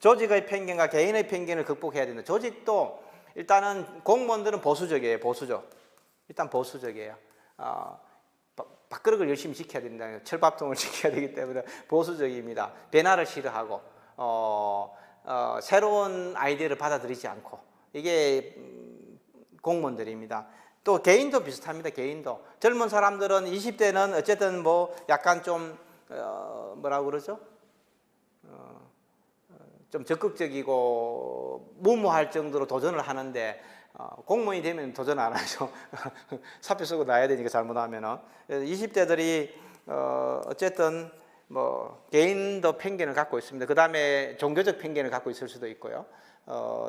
조직의 편견과 개인의 편견을 극복해야 된다. 조직도 일단은 공무원들은 보수적이에요. 보수적. 일단 보수적이에요. 밥그릇을 열심히 지켜야 된다. 철밥통을 지켜야 되기 때문에 보수적입니다. 변화를 싫어하고 새로운 아이디어를 받아들이지 않고, 이게 공무원들입니다. 또 개인도 비슷합니다. 개인도 젊은 사람들은 20대는 어쨌든 뭐 약간 좀 뭐라고 그러죠? 좀 적극적이고 무모할 정도로 도전을 하는데 공무원이 되면 도전 안 하죠. 사표 쓰고 나야 되니까 잘못하면은. 20대들이 어쨌든 뭐 개인도 편견을 갖고 있습니다. 그 다음에 종교적 편견을 갖고 있을 수도 있고요.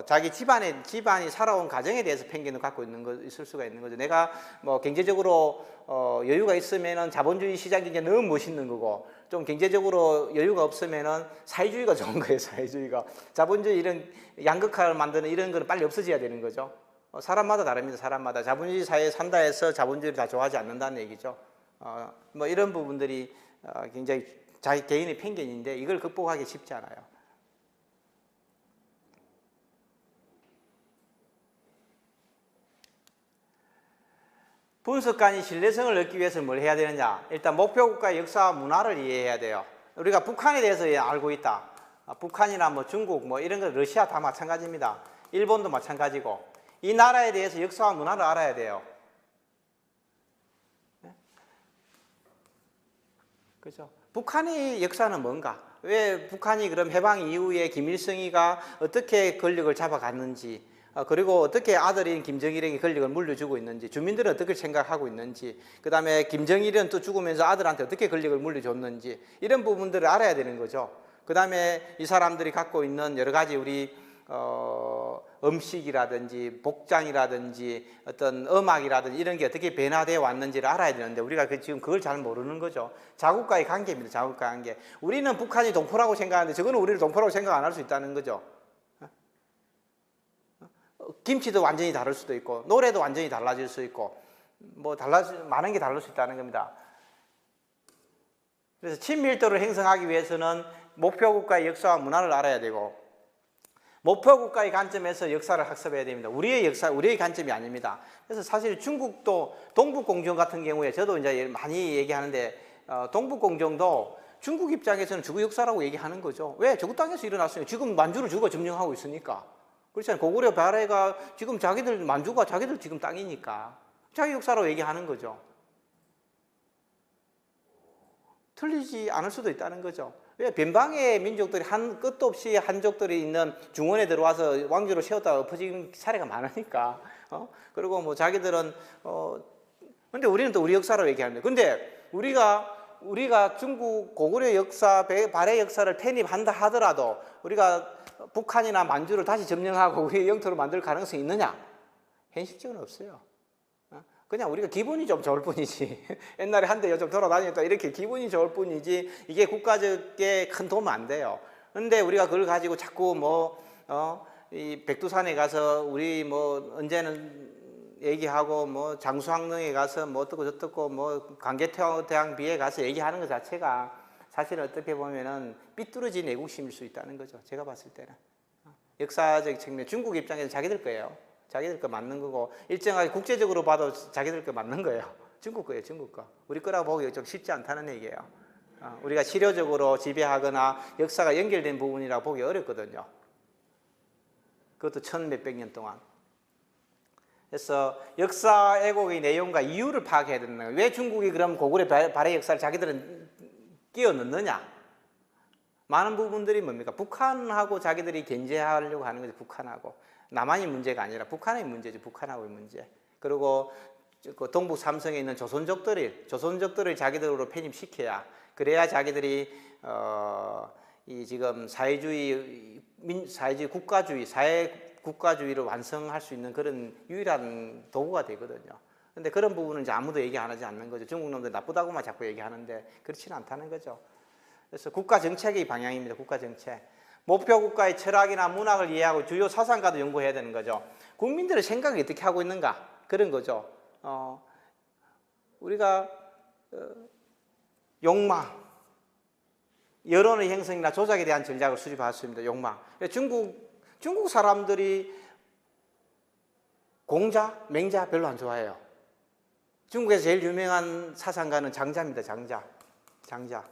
자기 집안이 살아온 가정에 대해서 편견을 갖고 있을 수가 있는 거죠. 내가 뭐 경제적으로 여유가 있으면은 자본주의 시장 경제 너무 멋있는 거고, 좀 경제적으로 여유가 없으면은 사회주의가 좋은 거예요. 사회주의가. 자본주의 이런 양극화를 만드는 이런 거는 빨리 없어져야 되는 거죠. 사람마다 다릅니다. 사람마다. 자본주의 사회에 산다 해서 자본주의를 다 좋아하지 않는다는 얘기죠. 뭐 이런 부분들이 굉장히 자기 개인의 편견인데, 이걸 극복하기 쉽지 않아요. 분석관이 신뢰성을 얻기 위해서 뭘 해야 되느냐? 일단 목표국가의 역사와 문화를 이해해야 돼요. 우리가 북한에 대해서 알고 있다. 북한이나 뭐 중국 뭐 이런 거, 러시아 다 마찬가지입니다. 일본도 마찬가지고, 이 나라에 대해서 역사와 문화를 알아야 돼요. 그죠? 북한의 역사는 뭔가? 왜 북한이 그럼 해방 이후에 김일성이가 어떻게 권력을 잡아갔는지, 그리고 어떻게 아들인 김정일에게 권력을 물려주고 있는지, 주민들은 어떻게 생각하고 있는지, 그 다음에 김정일은 또 죽으면서 아들한테 어떻게 권력을 물려줬는지, 이런 부분들을 알아야 되는 거죠. 그 다음에 이 사람들이 갖고 있는 여러 가지 우리 음식이라든지 복장이라든지 어떤 음악이라든지 이런 게 어떻게 변화되어 왔는지를 알아야 되는데, 우리가 지금 그걸 잘 모르는 거죠. 자국과의 관계입니다. 자국과의 관계. 우리는 북한이 동포라고 생각하는데 저거는 우리를 동포라고 생각 안 할 수 있다는 거죠. 김치도 완전히 다를 수도 있고, 노래도 완전히 달라질 수 있고, 뭐 많은 게 다를 수 있다는 겁니다. 그래서 친밀도를 형성하기 위해서는 목표국가의 역사와 문화를 알아야 되고, 목표국가의 관점에서 역사를 학습해야 됩니다. 우리의 역사, 우리의 관점이 아닙니다. 그래서 사실 중국도 동북공정 같은 경우에 저도 이제 많이 얘기하는데, 동북공정도 중국 입장에서는 주거 역사라고 얘기하는 거죠. 왜? 저그 땅에서 일어났으니까. 지금 만주를 주거 점령하고 있으니까. 그렇잖아요. 고구려 발해가 지금 만주가 자기들 지금 땅이니까 자기 역사라고 얘기하는 거죠. 틀리지 않을 수도 있다는 거죠. 왜? 변방의 민족들이 끝도 없이 한족들이 있는 중원에 들어와서 왕조를 세웠다가 엎어진 사례가 많으니까. 그리고 뭐 자기들은 근데 우리는 또 우리 역사라고 얘기하는데, 근데 우리가 중국 고구려 역사, 발해 역사를 편입한다 하더라도 우리가 북한이나 만주를 다시 점령하고 우리의 영토로 만들 가능성이 있느냐? 현실적으로 없어요. 그냥 우리가 기분이 좀 좋을 뿐이지. 옛날에 한때 좀 돌아다녔다 이렇게 기분이 좋을 뿐이지, 이게 국가적에 큰 도움 안 돼요. 근데 우리가 그걸 가지고 자꾸 이 백두산에 가서 우리 뭐 언제는 얘기하고, 뭐 장수항릉에 가서 뭐 어떻고 저떻고, 뭐 광개토대왕비에 가서 얘기하는 것 자체가 사실은 어떻게 보면은 삐뚤어진 애국심일 수 있다는 거죠. 제가 봤을 때는. 역사적 측면, 중국 입장에서 자기들 거예요. 자기들 거 맞는 거고, 일정하게 국제적으로 봐도 자기들 거 맞는 거예요. 중국 거예요, 중국 거. 우리 거라고 보기 좀 쉽지 않다는 얘기예요. 우리가 실효적으로 지배하거나 역사가 연결된 부분이라고 보기 어렵거든요. 그것도 1000몇백 년 동안. 그래서 역사 왜곡의 내용과 이유를 파악해야 되는 거예요. 왜 중국이 그럼 고구려 발해 역사를 자기들은 끼워 넣느냐? 많은 부분들이 뭡니까? 북한하고 자기들이 견제하려고 하는 거죠. 북한하고. 남한이 문제가 아니라 북한의 문제죠. 북한하고의 문제. 그리고 동북 삼성에 있는 조선족들을 자기들로 편입시켜야, 그래야 자기들이 이 지금 사회 국가주의를 완성할 수 있는 그런 유일한 도구가 되거든요. 근데 그런 부분은 이제 아무도 얘기 안 하지 않는 거죠. 중국 놈들 나쁘다고만 자꾸 얘기하는데 그렇지는 않다는 거죠. 그래서 국가 정책의 방향입니다. 국가 정책. 목표 국가의 철학이나 문학을 이해하고 주요 사상가도 연구해야 되는 거죠. 국민들의 생각이 어떻게 하고 있는가, 그런 거죠. 우리가 욕망, 여론의 형성이나 조작에 대한 전략을 수립했습니다. 욕망. 중국 사람들이 공자, 맹자 별로 안 좋아해요. 중국에서 제일 유명한 사상가는 장자입니다. 장자.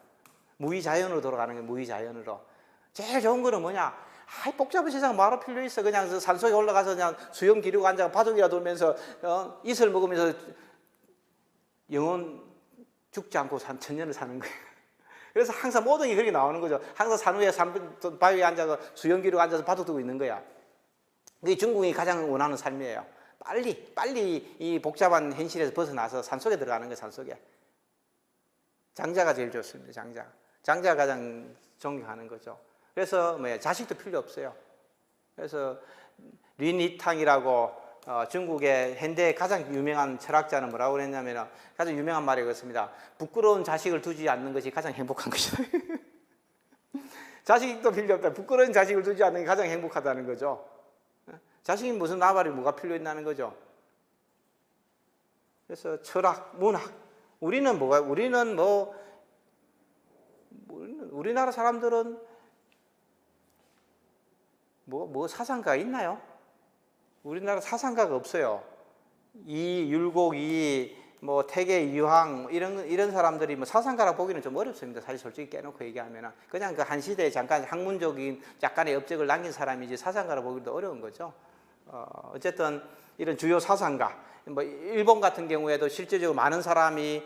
무의자연으로 돌아가는 게 무의자연으로. 제일 좋은 거는 뭐냐? 복잡한 세상 뭐하러 필요 있어? 그냥 산속에 올라가서 그냥 수영 기르고 앉아 바둑이라 돌면서 이슬 먹으면서 영원 죽지 않고 천년을 사는 거예요. 그래서 항상 모든 게 그렇게 나오는 거죠. 항상 산 위에 바위에 앉아서 수영 기르고 앉아서 바둑 두고 있는 거야. 그게 중국이 가장 원하는 삶이에요. 빨리 이 복잡한 현실에서 벗어나서 산속에 들어가는 거예요. 산속에. 장자가 제일 좋습니다. 장자가 가장 존경하는 거죠. 그래서 자식도 필요 없어요. 그래서 린이탕이라고 중국의 현대의 가장 유명한 철학자는 뭐라고 그랬냐면 가장 유명한 말이 그렇습니다. 부끄러운 자식을 두지 않는 것이 가장 행복한 것이다. 자식도 필요 없다. 부끄러운 자식을 두지 않는 게 가장 행복하다는 거죠. 자식이 무슨 나발이 뭐가 필요 있다는 거죠. 그래서 철학, 문학. 우리나라 사람들은 사상가가 있나요? 우리나라 사상가가 없어요. 율곡, 태계, 이황 이런 사람들이 사상가라 보기는 좀 어렵습니다. 사실 솔직히 깨놓고 얘기하면 그냥 그 한 시대에 잠깐 학문적인 약간의 업적을 남긴 사람이지 사상가라 보기도 어려운 거죠. 어쨌든 이런 주요 사상가, 일본 같은 경우에도 실제적으로 많은 사람이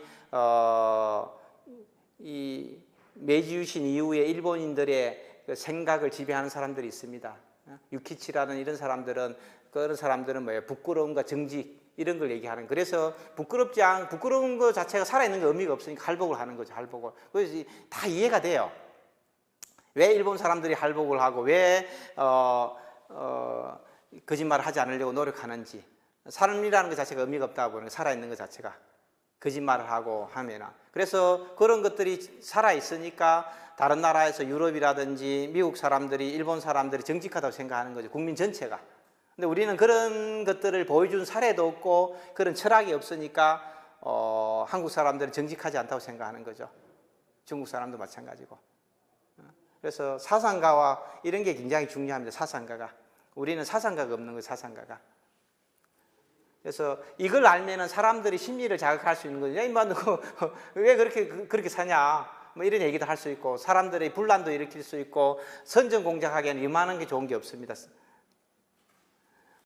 이 메이지 유신 이후에 일본인들의 그 생각을 지배하는 사람들이 있습니다. 유키치라는 이런 사람들은 그런 사람들은 부끄러움과 정직 이런 걸 얘기하는. 그래서 부끄러운 것 자체가 살아있는 게 의미가 없으니까 할복을 하는 거죠. 할복을. 그래서 다 이해가 돼요. 왜 일본 사람들이 할복을 하고 왜 거짓말을 하지 않으려고 노력하는지. 삶이라는 것 자체가 의미가 없다고 보는 살아있는 것 자체가 거짓말을 하고 하면. 그래서 그런 것들이 살아있으니까 다른 나라에서 유럽이라든지 미국 사람들이 일본 사람들이 정직하다고 생각하는 거죠. 국민 전체가. 근데 우리는 그런 것들을 보여준 사례도 없고 그런 철학이 없으니까 한국 사람들은 정직하지 않다고 생각하는 거죠. 중국 사람도 마찬가지고. 그래서 사상가와 이런 게 굉장히 중요합니다. 사상가가. 우리는 사상가가 없는 거예요. 사상가가. 그래서 이걸 알면은 사람들이 심리를 자극할 수 있는 거죠. 야, 인마 너 왜 그렇게 사냐? 이런 얘기도 할 수 있고 사람들의 분란도 일으킬 수 있고 선전 공작하기에는 이만한 게 좋은 게 없습니다.